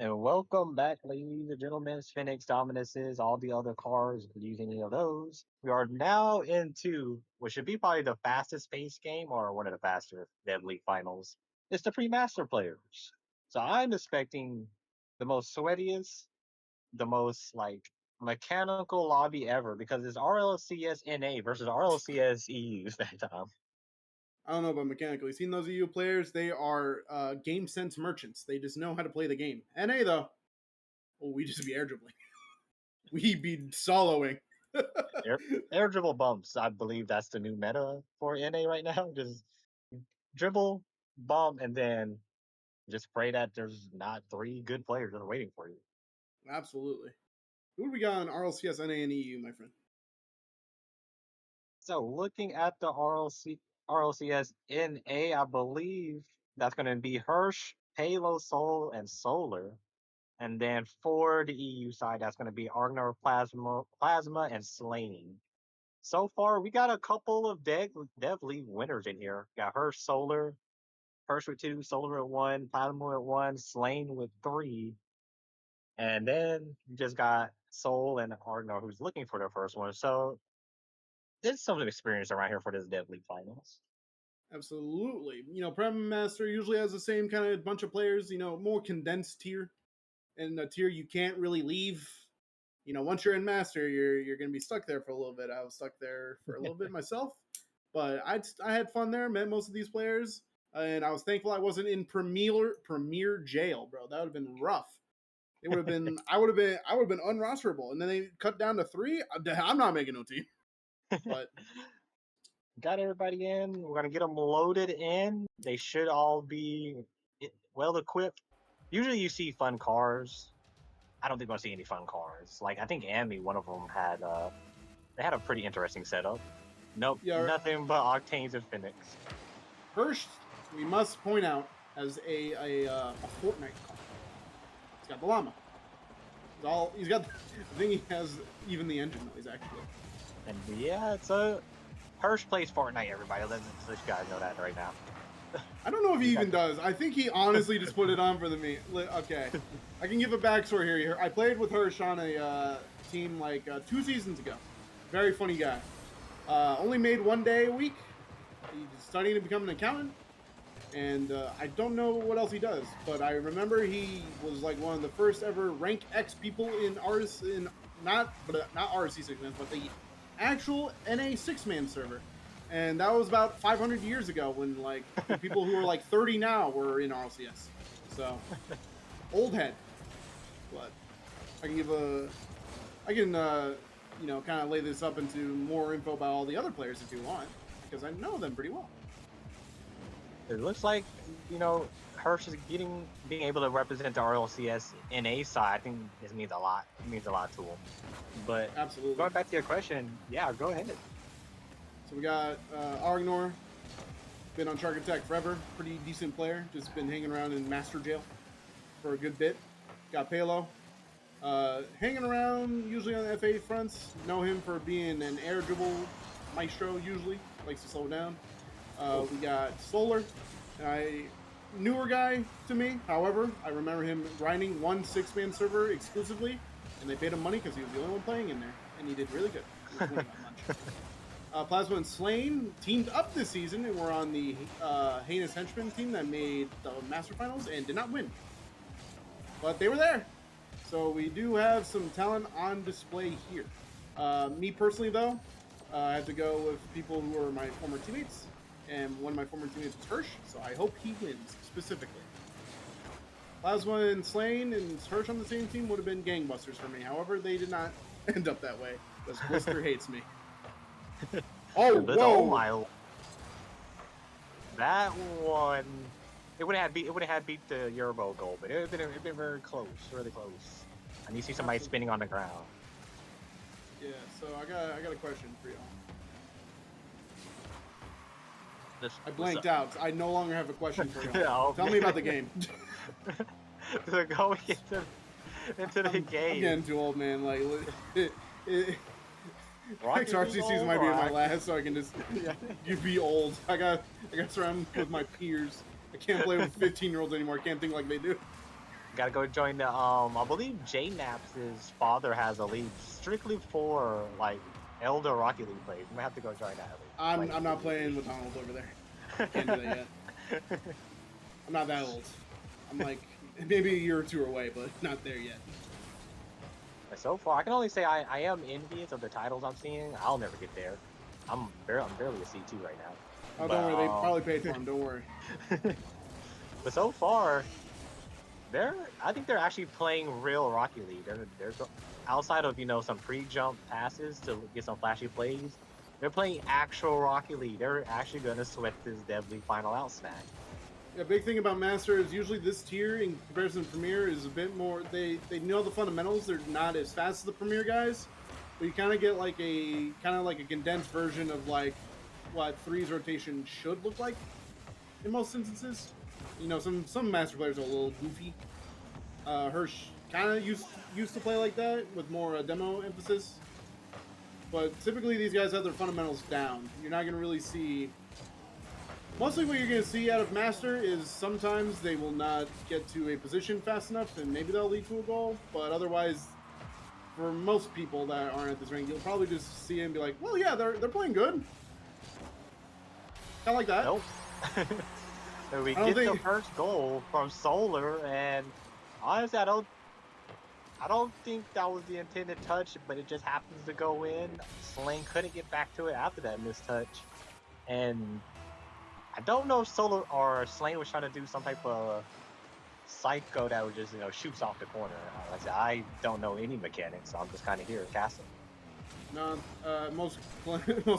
And welcome back, ladies and gentlemen, Phoenix Dominuses, all the other cars, use any of those. We are now into what should be probably the fastest paced game or one of the faster Dev League finals. It's the pre-master players. So I'm expecting the most sweatiest, the most like mechanical lobby ever because it's RLCS NA versus RLCS EU that time. I don't know about mechanically. Seen those EU players? They are game sense merchants. They just know how to play the game. NA though, oh, we just be air dribbling. We be soloing. Air, air dribble bumps, I believe that's the new meta for NA right now. Just dribble, bump, and then just pray that there's not three good players that are waiting for you. Absolutely. Who do we got on RLCS, NA, and EU, my friend? So looking at the RLCS NA, I believe that's going to be Hirsch, PayloSoul, and Solar. And then for the EU side, that's going to be Argnor, Plasma, and Slain. So far, we got a couple of Dev League winners in here. Got Hirsch, Solar, Hirsch with two, Solar at one, Plasma at one, Slain with three. And then you just got Soul and Argnor who's looking for their first one. So there's some experience around here for this Dev League finals. Absolutely. PreMaster usually has the same kind of bunch of players. More condensed tier, and a tier you can't really leave. Once you're in Master, you're going to be stuck there for a little bit. I was stuck there for a little bit myself, but I had fun there. Met most of these players, and I was thankful I wasn't in Premier jail, bro. That would have been rough. It would have been I would have been unrosterable, and then they cut down to 3. I'm not making no team, but Got everybody in. We're gonna get them loaded in. They should all be well equipped. Usually, you see fun cars. I don't think we're gonna see any fun cars. Like I think Amy, one of them had they had a pretty interesting setup. Nope, yeah, nothing but Octanes and Phoenix. Hirsch, we must point out, as a Fortnite car. He's got the llama. He's got. I think he has even the engine noise actually. And yeah, it's a Hirsch plays Fortnite. Everybody, let's you guys know that right now. I don't know if he even does. I think he honestly just put it on for the meme. Okay, I can give a backstory here. I played with Hirsch on a team like 2 seasons ago. Very funny guy. Only made 1 day a week. He's studying to become an accountant, and I don't know what else he does. But I remember he was like one of the first ever rank X people in not RSC 6-man, but the actual NA 6-man server. And that was about 500 years ago when like the people who are like 30 now were in RLCS. So old head. But I can kind of lay this up into more info about all the other players if you want, because I know them pretty well. It looks like Hirsch is being able to represent the RLCS NA side. I think this means a lot. It means a lot to him. But absolutely, going back to your question, yeah, go ahead. So we got Argnor, been on Shark Attack forever, pretty decent player, just been hanging around in Master Jail for a good bit. Got Palo, hanging around usually on the FA fronts. Know him for being an air dribble maestro usually, likes to slow down. We got Solar, a newer guy to me. However, I remember him grinding 1 6-man server exclusively, and they paid him money because he was the only one playing in there, and he did really good. He was winning that much. Plasma and Slain teamed up this season and were on the Heinous Henchman team that made the Master Finals and did not win. But they were there. So we do have some talent on display here. Me personally, though, I have to go with people who are my former teammates. And one of my former teammates was Hirsch, so I hope he wins, specifically. Plasma and Slain and Hirsch on the same team would have been gangbusters for me. However, they did not end up that way, because Blister hates me. Oh, whoa! Oh my! That one, it would have beat the Euro goal, but it would have been very close, really close. And you see somebody spinning on the ground. Yeah, so I got a question for y'all. I blanked out. I no longer have a question for y'all. Tell me about the game. Going into the game. I'm getting too old, man. Like, next RC season might be my last, so I can just be old. I got surrounded with my peers. I can't play with 15-year-olds anymore. I can't think like they do. Gotta go join the I believe JNaps' father has a league strictly for like elder Rocket League players. You might have to go join that league. I'm not playing with Donald over there. Can't do that yet. I'm not that old. I'm like maybe a year or two away, but not there yet. So far, I can only say I am envious of the titles I'm seeing. I'll never get there. I'm barely a C2 right now. Oh, But, don't worry. They probably paid for him. Don't worry. but so far, I think they're actually playing real Rocket League. They're outside of some pre-jump passes to get some flashy plays. They're playing actual Rocket League. They're actually gonna sweat this deadly final out snack. Yeah, big thing about Master is usually this tier in comparison to Premier is a bit more. They know the fundamentals. They're not as fast as the Premier guys, but you kind of get like a condensed version of like what threes rotation should look like in most instances. Some Master players are a little goofy. Hirsch kind of used to play like that with more demo emphasis, but typically these guys have their fundamentals down. You're not going to really see. Mostly what you're going to see out of Master is sometimes they will not get to a position fast enough and maybe they'll lead to a goal, but otherwise, for most people that aren't at this rank, you'll probably just see it and be like, well, yeah, they're playing good. Kind of like that. Nope. So we get the first goal from Solar, and honestly, I don't think that was the intended touch, but it just happens to go in. Slane couldn't get back to it after that missed touch, and I don't know if Solar or Slane was trying to do some type of psycho that would just shoots off the corner. Like I said, I don't know any mechanics, so I'm just kind of here casting. No, most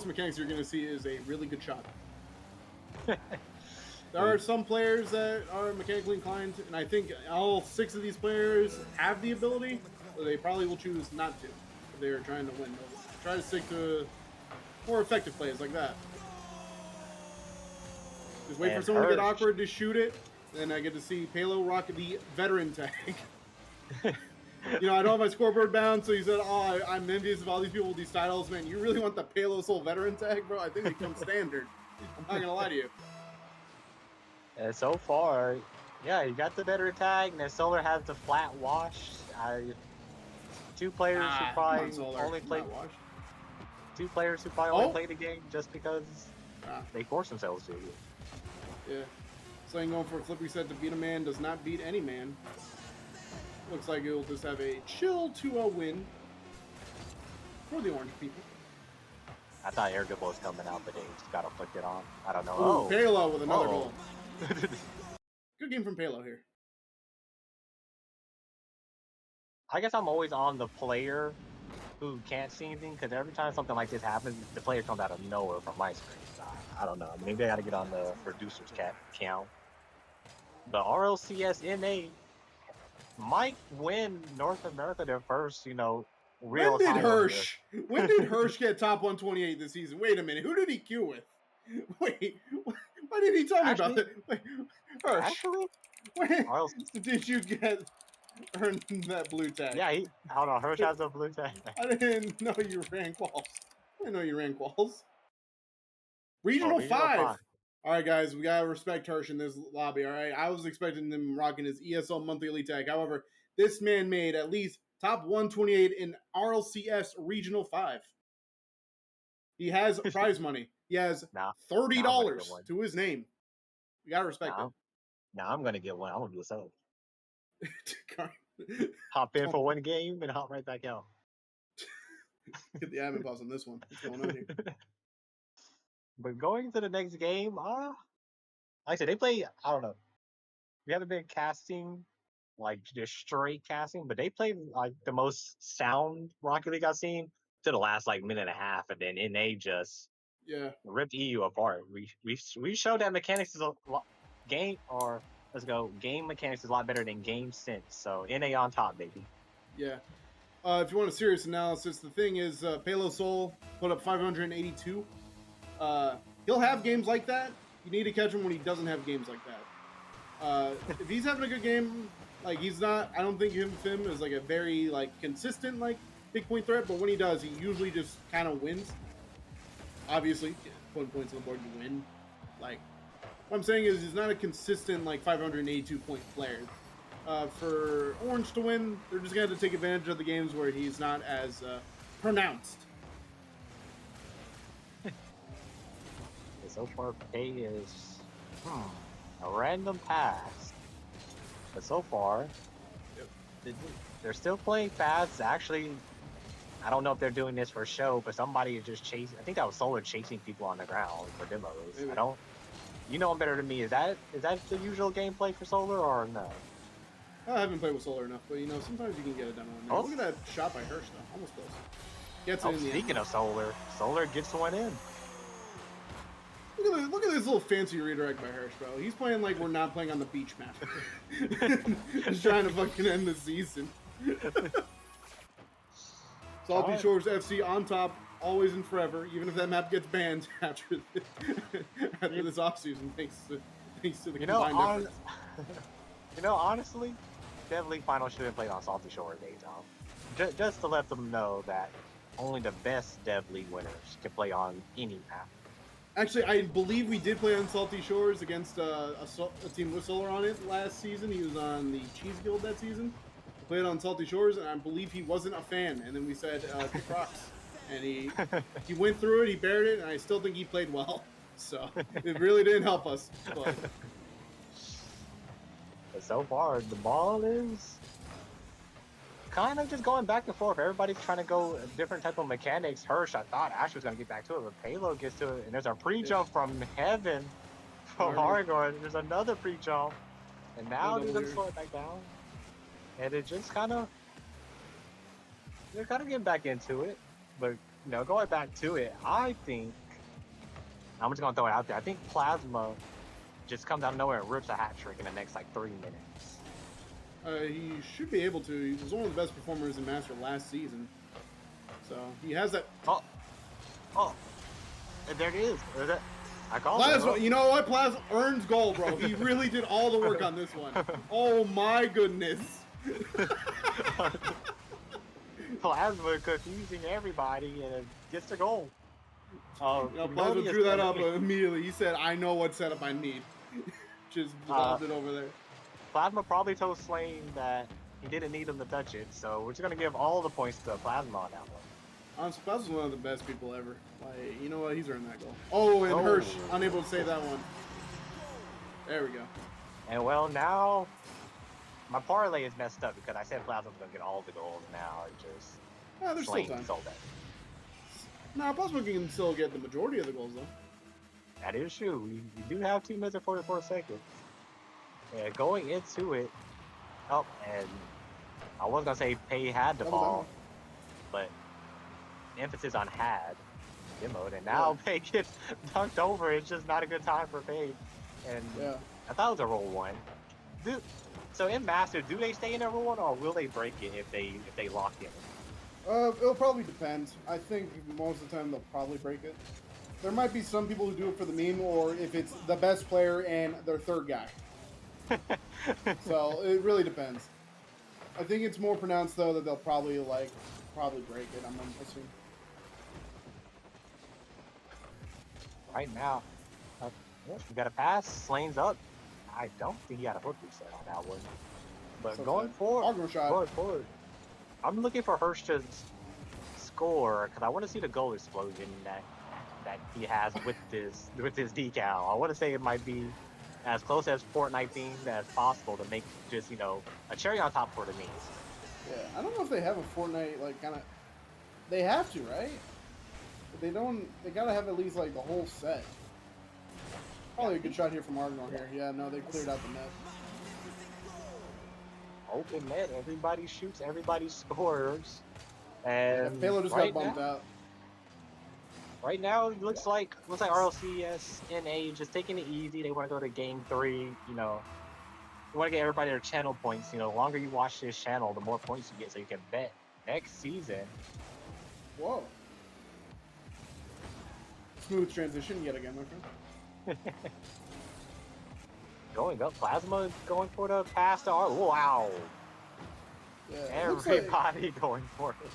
mechanics you're going to see is a really good shot. There are some players that are mechanically inclined, and I think all 6 of these players have the ability, but they probably will choose not to if they are trying to win. They'll try to stick to more effective plays like that. Just wait for someone to get awkward to shoot it, then I get to see Palo rock the veteran tag. I don't have my scoreboard bound, so he said, oh, I'm envious of all these people with these titles. Man, you really want the PayloSoul veteran tag, bro? I think it comes standard. I'm not going to lie to you. And so far, yeah, you got the veteran tag, and then Solar has the flat wash. 2 players who probably only played. 2 players who probably only played the game just because they force themselves to. Yeah. Slane going for a flip reset to beat a man does not beat any man. Looks like it'll just have a chill 2-0 win for the orange people. I thought air dribble was coming out, but they just got to flick it on. I don't know. Oh, Palo with another goal. Good game from Palo here. I guess I'm always on the player who can't see anything, because every time something like this happens, the player comes out of nowhere from my screen. I don't know. Maybe I got to get on the producer's count. The RLCS NA might win North America their first, real. When did Hirsch? When did Hirsch get top 128 this season? Wait a minute. Who did he queue with? Wait. Why did he tell me about it? Wait, Hirsch. Actually, when did you earn that blue tag? Yeah, hold on. Hirsch has a blue tag. I didn't know you ran quals. I didn't know you ran quals. Regional 5. All right, guys, we gotta respect Hirsch in this lobby. All right, I was expecting them rocking his ESL monthly elite tag. However, this man made at least top 128 in RLCS Regional 5. He has prize money. He has $30 to his name. We gotta respect it. Now I'm gonna get one. I'm gonna do a sub. Hop in for one game and hop right back out. Get the admin pause on this one. What's going on here? But going to the next game, like I said, they play. I don't know. We haven't been casting like just straight casting, but they played like the most sound Rocket League I've seen to the last like minute and a half, and then NA just ripped EU apart. We showed that mechanics is a game, or game mechanics is a lot better than game sense. So NA on top, baby. Yeah. If you want a serious analysis, the thing is, PayloSoul put up 582. He'll have games like that. You need to catch him when he doesn't have games like that. If he's having a good game, like he's not, I don't think him is like a very like consistent like big point threat, but when he does, he usually just kind of wins. Obviously, putting points on the board, you win. Like, what I'm saying is he's not a consistent like 582 point player. For Orange to win, they're just going to have to take advantage of the games where he's not as pronounced. So far, Pay is a random pass. But so far, they're still playing fast. Actually, I don't know if they're doing this for show, but somebody is just chasing. I think that was Solar chasing people on the ground for demos. Maybe. I don't. You know him better than me. Is that the usual gameplay for Solar or no? I haven't played with Solar enough, but you know, sometimes you can get a demo in there. Oh. Look at that shot by Hirsch, though. Almost close. Gets it in the Speaking end. of Solar gets one in. Look at this little fancy redirect by Hirsch, bro. He's playing like we're not playing on the beach map. Just trying to fucking end the season. Salty Shores FC on top, always and forever, even if that map gets banned after this offseason, thanks to the combined efforts. You know, honestly, Dev League Final should have played on Salty Shores anytime. Just to let them know that only the best Dev League winners can play on any map. Actually, I believe we did play on Salty Shores against a team with Solar on it last season. He was on the Cheese Guild that season. We played on Salty Shores, and I believe he wasn't a fan. And then we said, kick rocks. And he went through it, he bared it, and I still think he played well. So it really didn't help us. But so far, the ball is kind of just going back and forth. Everybody's trying to go a different type of mechanics. Hirsch, I thought Ash was going to get back to it, but Payload gets to it. And there's a pre-jump from heaven from Argnor. There's another pre-jump. And now they're going to slow it back down. And it just they're kind of getting back into it. But, you know, going back to it, I think, I'm just going to throw it out there. I think Plasma just comes out of nowhere and rips a hat trick in the next, 3 minutes. He should be able to. He was one of the best performers in Master last season. So he has that. Oh. And there it is. I called Plasma, it. you know what? Plasma earns gold, bro. He really did all the work on this one. Oh my goodness. Plasma confusing everybody and it gets the goal. Plasma drew that up immediately. He said, I know what setup I need. Just lobbed it over there. Plasma probably told Slane that he didn't need him to touch it, so we're just going to give all the points to Plasma on that one. Honestly, Plasma's one of the best people ever. You know what? He's earned that goal. Oh, and Hirsch, unable to save that one. There we go. And well, now my parlay is messed up because I said Plasma's going to get all the goals now. There's still time. Sold that. Nah, Plasma can still get the majority of the goals, though. That is true. You do have 2 minutes and 44 seconds. Yeah, going into it, and I was going to say Pay had the ball, but emphasis on had demoed, and now Pay gets dunked over. It's just not a good time for Pay. And I thought it was a roll one. So in Master, do they stay in their roll one, or will they break it if they lock in? It'll probably depend. I think most of the time they'll probably break it. There might be some people who do it for the meme, or if it's the best player and their third guy. So it really depends. I think it's more pronounced though that they'll probably break it. I'm assuming. Right now, we got a pass. Slane's up. I don't think he had a hook reset on that one. But so going forward, I'm looking for Hirsch to score because I want to see the goal explosion that he has with this decal. I want to say it might be as close as Fortnite themed as possible to make just a cherry on top for the memes. Yeah, I don't know if they have a Fortnite They have to, right? But they don't. They gotta have at least the whole set. Probably a good shot here from Argnor here. Yeah, no, they cleared out the net. Open net. Everybody shoots. Everybody scores. And Payload just got bumped out. Right now, it looks like RLCS NA just taking it easy. They want to go to game 3. You want to get everybody their channel points. The longer you watch this channel, the more points you get, so you can bet next season. Whoa! Smooth transition yet again, my friend. Going up, Plasma going for the pass to R. Wow! Yeah, everybody going for it.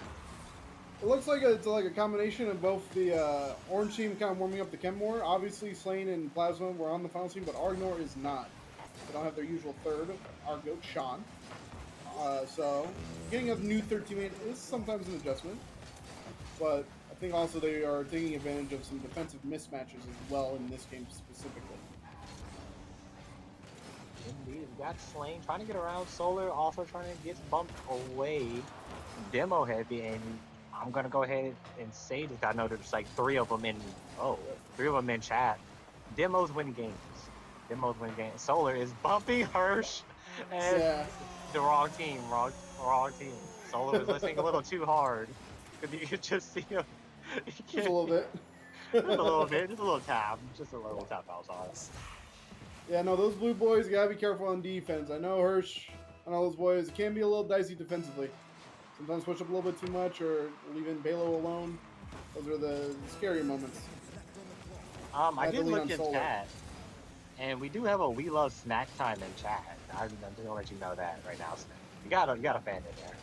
It looks like it's a combination of both the orange team kind of warming up the chem more. Obviously, Slane and Plasma were on the final team, but Argnor is not. They don't have their usual third, our goat Sean. So getting a new third teammate is sometimes an adjustment, but I think also they are taking advantage of some defensive mismatches as well in this game specifically. Indeed, we got Slain trying to get around Solar, also trying to get bumped away. Demo heavy, and I'm gonna go ahead and say this. I know there's like three of them in chat. Demos win games. Demos win games. Solar is bumping Hirsch, and Yeah. the wrong team. Wrong team. Solar was listening a little too hard because you could just see him. Just a little bit. Just a little bit. Just a little tap. Just a little tap outside. Yeah, no, those blue boys gotta be careful on defense. I know Hirsch, I know those boys can be a little dicey defensively. Sometimes push up a little bit too much or leaving Balo alone. Those are the scary moments. I did look in chat, and we do have a We Love Snack Time in chat. I'm just gonna let you know that right now. So you got a fan in there.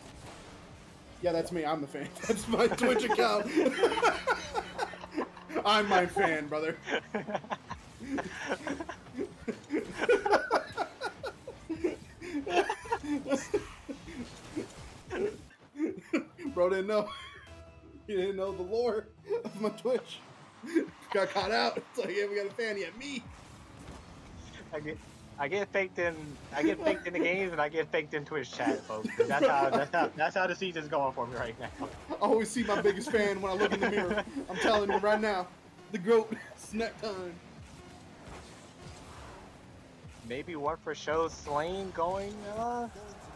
Yeah, that's me. I'm the fan. That's my Twitch account. I'm my fan, brother. Bro didn't know. He didn't know the lore of my Twitch. Got caught out. It's like, yeah, we got a fan. Yeah, me. I get faked in the games, and I get faked in Twitch chat, folks. That's how the season's going for me right now. I always see my biggest fan when I look in the mirror. I'm telling you right now, the GOAT snack time. Maybe one for show. Slain going.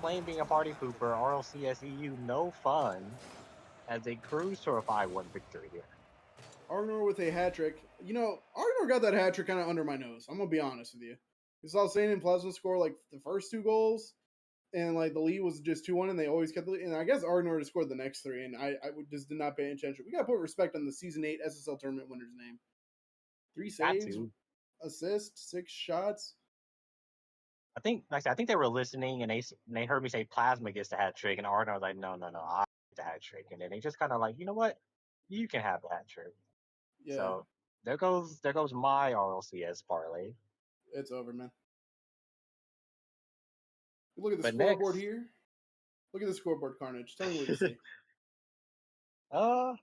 Slain being a party pooper. RLCS EU no fun as they cruise to a 5-1 victory here. Argnor with a hat trick. You know, Argnor got that hat trick kind of under my nose. I'm gonna be honest with you. Because I was saying in Plasma score like the first 2 goals, and like the lead was just 2-1, and they always kept the lead. And I guess Argnor just scored the next 3, and I just did not pay attention. We gotta put respect on the Season 8 SSL tournament winner's name. 3 saves, assists, 6 shots. I think they were listening, and they heard me say Plasma gets the hat trick, and Argnor was like, no, I get the hat trick, and then they just kind of like, you know what, you can have the hat trick. Yeah. So there goes my RLCS parlay. It's over, man. Look at the scoreboard here. Look at the scoreboard, Carnage. Tell me what you see. I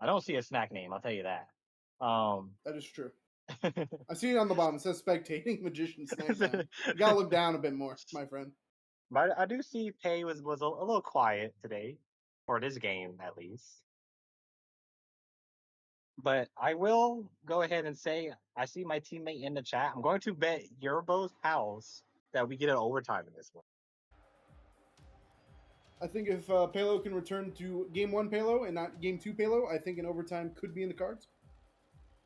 don't see a snack name. I'll tell you that. That is true. I see it on the bottom. It says spectating magician snack time. You gotta look down a bit more, my friend. But I do see Pay was a little quiet today, for this game at least. But I will go ahead and say I see my teammate in the chat. I'm going to bet Yerbo's house that we get an overtime in this one. I think if Palo can return to Game 1 Palo and not Game 2 Palo, I think an overtime could be in the cards.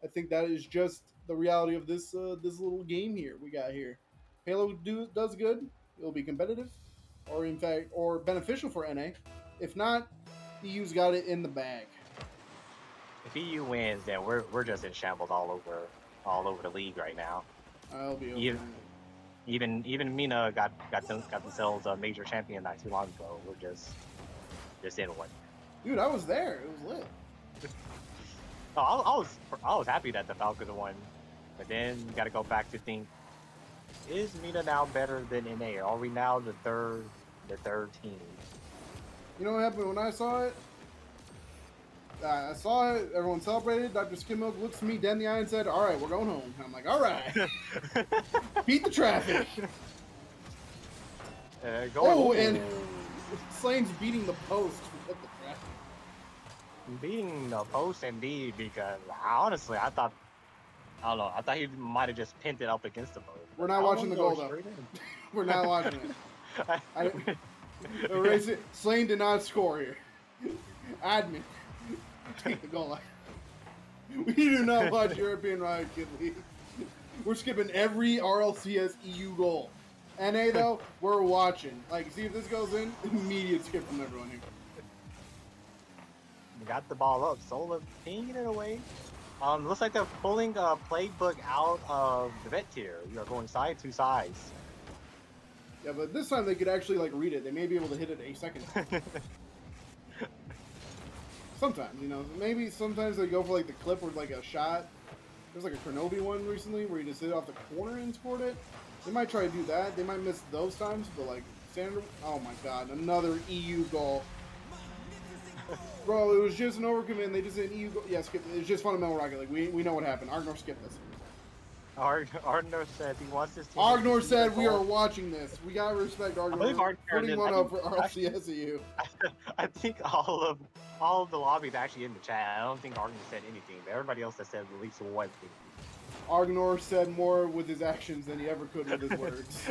I think that is just the reality of this this little game here we got here. Palo does good, it'll be competitive, or in fact, or beneficial for NA. If not, EU's got it in the bag. If EU wins, then we're just in shambles all over the league right now. I'll be over. Even Mina got themselves a major champion not too long ago. We're just in one. Dude, I was there. It was lit. I was happy that the Falcons won, but then you got to go back to think: is Mina now better than NA? Are we now the third team? You know what happened when I saw it? I saw it. Everyone celebrated. Dr. Skimilk looks me dead in the eye and said, "All right, we're going home." And I'm like, "All right, beat the traffic." And Slane's beating the post with the traffic. Beating the post indeed, because honestly, I thought he might have just pinned it up against the post. We're not watching the goal though. We're not watching it. Slane did not score here. Admin. Take the goal. We do not watch European Riot Kid League. We're skipping every RLCS EU goal. NA though, we're watching. Like, see if this goes in, immediate skip from everyone here. We got the ball up. Sola pinging it away. Looks like they're pulling a playbook out of the vet tier. You're going side to sides. Yeah, but this time they could actually like read it. They may be able to hit it a second time. Sometimes, you know, maybe sometimes they go for like the clip or like a shot. There's like a Kronobi one recently where he just hit it off the corner and scored it. They might try to do that. They might miss those times, but like standard. Oh my god, another EU goal. Bro, it was just an overcommit. They just did an EU goal. Yeah, skip. It's just fundamental rocket. Like we know what happened. Argnor skipped this. Argnor says he wants his team. Argnor said we are watching this. We gotta respect Argnor. I believe Argnor putting one up for RLCS EU. I think all of the lobbies actually in the chat. I don't think Argnor said anything. Everybody else has said at least one thing. Argnor said more with his actions than he ever could with his words.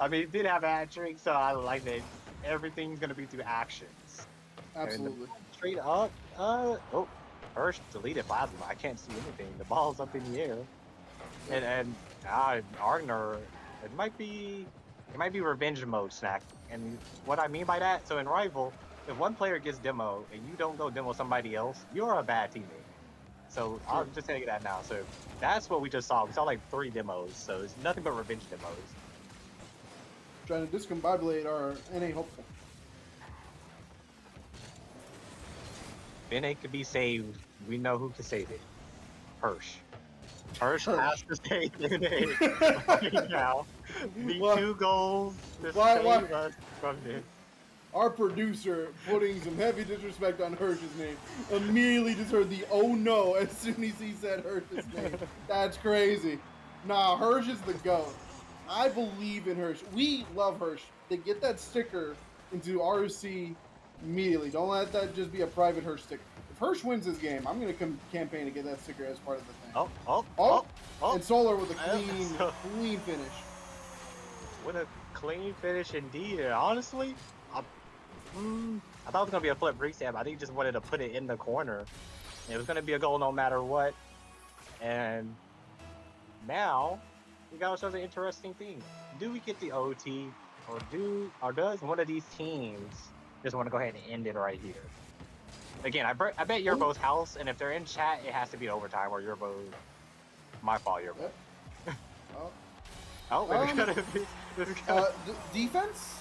I mean, he did have a hat trick, so I like that everything's gonna be through actions. Absolutely. Straight up. Oh, Hirsch deleted plasma. I can't see anything. The ball's up in the air, and Argnor. It might be revenge mode snack. And what I mean by that, so in Rival, if one player gets demo and you don't go demo somebody else, you're a bad teammate. So I'm just telling you that now. So that's what we just saw. We saw like 3 demos. So it's nothing but revenge demos. Trying to discombobulate our NA hopeful. If NA could be saved, we know who can save it. Hirsch. Hirsch has to save NA right now. Need 2 goals to save us from this. Our producer putting some heavy disrespect on Hirsch's name immediately just heard the oh no as soon as he said Hirsch's name. That's crazy. Nah, Hirsch is the GOAT. I believe in Hirsch. We love Hirsch. They get that sticker into RSC immediately. Don't let that just be a private Hirsch sticker. If Hirsch wins this game, I'm going to campaign to get that sticker as part of the thing. Oh. And Solar with a clean finish. With a clean finish indeed. And honestly, I thought it was going to be a flip reset, but I think he just wanted to put it in the corner. It was going to be a goal no matter what. And now we got ourselves an interesting thing. Do we get the OT, or does one of these teams just want to go ahead and end it right here? Again, I bet you're both house, and if they're in chat, it has to be overtime, or you're both. My fault, you're both. Defense?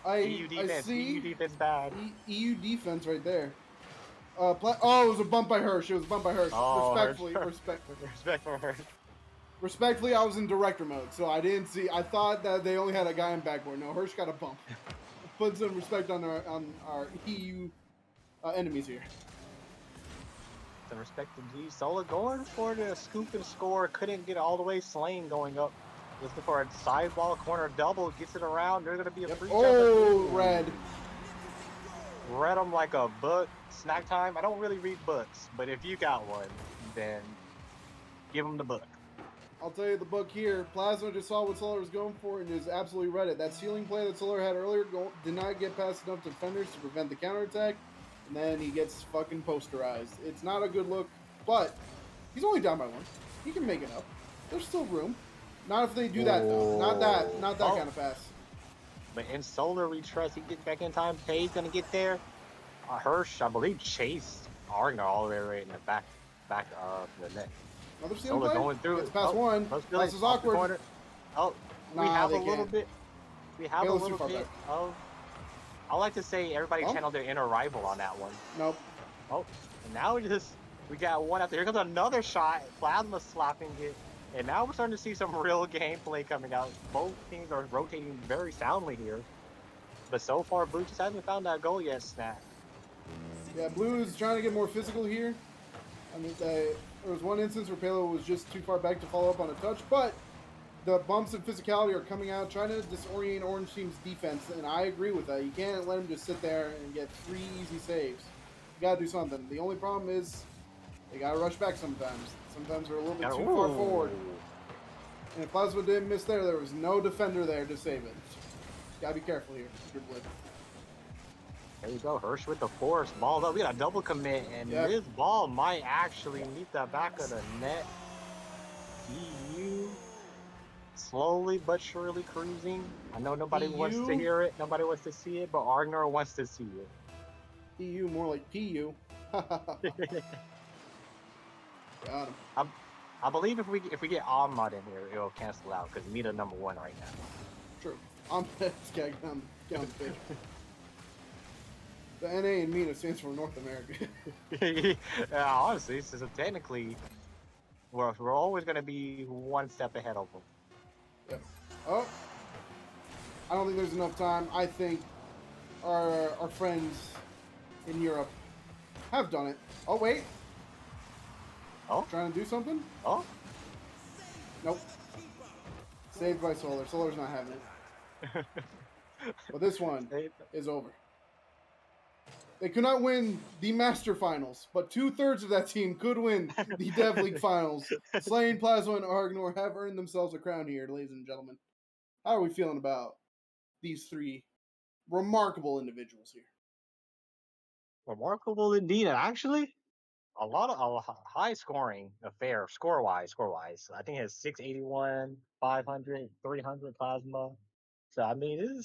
EU defense. I see EU defense bad. EU defense right there. It was a bump by Hirsch. Oh, Respectfully, respect for Hirsch. Respectfully, I was in director mode, so I didn't see. I thought that they only had a guy in backboard. No, Hirsch got a bump. Put some respect on our EU enemies here. Some respect to G. Sola going for the scoop and score. Couldn't get all the way. Slane going up. Looking for a sideball corner double. Gets it around. There's going to be a free jump. Oh, red. Read them like a book. Snack time. I don't really read books, but if you got one, then give them the book. I'll tell you the book here. Plasma just saw what Solar was going for and just absolutely read it. That ceiling play that Solar had earlier did not get past enough defenders to prevent the counterattack, and then he gets fucking posterized. It's not a good look, but he's only down by 1. He can make it up. There's still room. Not if they do that, though. Not that kind of pass. But in Solar, we trust he gets back in time. Pay's going to get there. Hirsch, I believe, chased Argnor all the way right in the back of the net. Another ceiling Solar play? going through. It's past 1. This is awkward. We have a little bit. We have a little bit of. I like to say everybody channeled their inner rival on that one. Nope. And now we got one out there. Here comes another shot. Plasma slapping it. And now we're starting to see some real gameplay coming out. Both teams are rotating very soundly here. But so far, Blue just hasn't found that goal yet, Snack. Yeah, Blue is trying to get more physical here. I mean, there was one instance where Palo was just too far back to follow up on a touch, but the bumps and physicality are coming out, trying to disorient Orange Team's defense, and I agree with that. You can't let them just sit there and get 3 easy saves. You gotta do something. The only problem is they gotta rush back sometimes. Sometimes they're a little bit too far forward. And if Plasma didn't miss there was no defender there to save it. Gotta be careful here. Good blitz. There you go, Hirsch with the force. Ball up. We got a double commit, and this ball might actually meet the back of the net. EU slowly but surely cruising. I know nobody wants to hear it. Nobody wants to see it, but Argnor wants to see it. EU more like PU. Got him. I believe if we get Ahmad in here, it'll cancel out because Meta number 1 right now. True. I'm down the pitch. The NA in MENA stands for North America. Yeah, honestly, so technically, we're always going to be one step ahead of them. Yep. Oh, I don't think there's enough time. I think our friends in Europe have done it. Oh wait, Oh, trying to do something? oh. Nope. Saved by Solar. Solar's not having it. But this one is over. They could not win the Master Finals, but 2/3 of that team could win the Dev League Finals. Slain, Plasma, and Argnor have earned themselves a crown here, ladies and gentlemen. How are we feeling about these three remarkable individuals here? Remarkable indeed. And actually, a lot of high scoring affair score wise. I think it has 681, 500, 300 plasma. So I mean,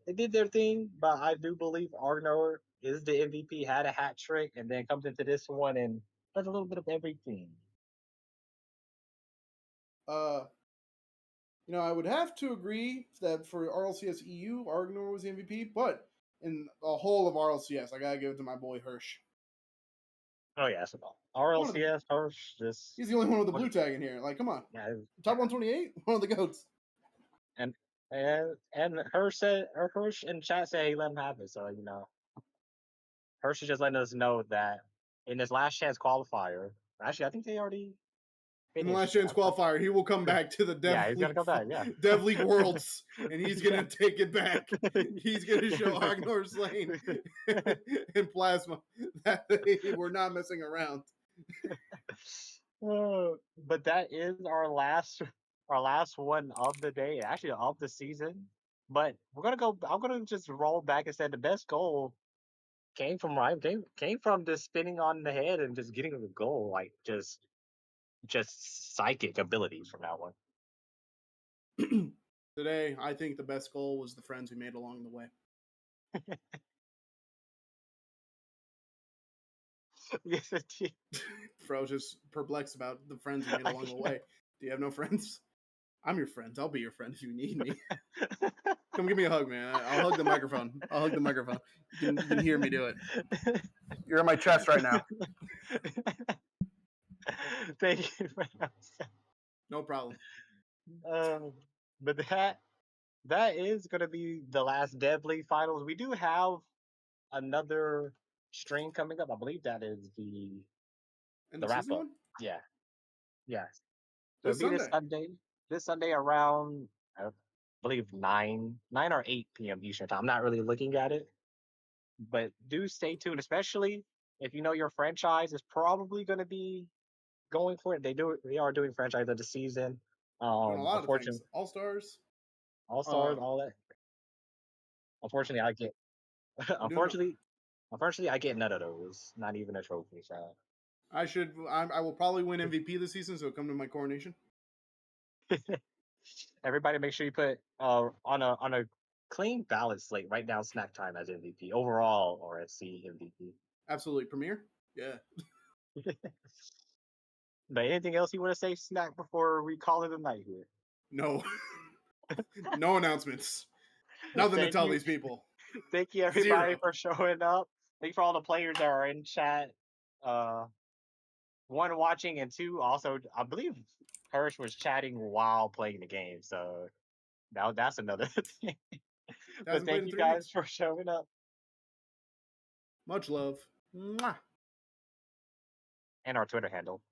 they did their thing, but I do believe Argnor is the MVP. Had a hat trick, and then comes into this one and does a little bit of everything. I would have to agree that for RLCS EU, Argnor was the MVP, but in the whole of RLCS, I gotta give it to my boy Hirsch. Oh yeah, so RLCS Hirsch just he's the only one with the blue tag in here. Like, come on, yeah, top 128, one of the goats. And Hirsch in chat said he let him have it. So Hirsch is just letting us know that in this last chance qualifier. Actually, I think they already in the finished. last chance qualifier, he will come back to the he's gonna come back. Yeah, Dev League Worlds, and he's gonna take it back. He's gonna show Argnor's lane and Plasma that we're not messing around. But that is our last one of the day, actually of the season. But I'm gonna just roll back and say the best goal came from Ryan. Came from just spinning on the head and just getting the goal, like just psychic abilities from that one. Today, I think the best goal was the friends we made along the way. Yes, indeed. Fro just perplexed about the friends we made along the way. Do you have no friends? I'm your friend. I'll be your friend if you need me. Come give me a hug, man. I'll hug the microphone. You can hear me do it. You're in my chest right now. Thank you. No problem. But that is going to be the last Dev League finals. We do have another stream coming up. I believe that is the wrap up. One? Yeah. So it'll be this Sunday around, I believe 9 or 8 p.m. Eastern time. I'm not really looking at it, but do stay tuned, especially if you know your franchise is probably going to be going for it. They are doing franchise of the season. Doing a lot of things. All-Stars, all that. Unfortunately, I get none of those. Not even a trophy. So I will probably win MVP this season. So come to my coronation. Everybody, make sure you put on a clean ballot slate. Write down Snack Time as MVP overall RSC MVP. Absolutely, Premier. Yeah. But anything else you want to say, Snack, before we call it a night here? No. No announcements. Nothing to tell these people. Thank you, everybody, for showing up. Thank you for all the players that are in chat. One, watching, and two, also, I believe Hirsch was chatting while playing the game. So that's another thing. But thank you guys for showing up. Much love. Mwah. And our Twitter handle.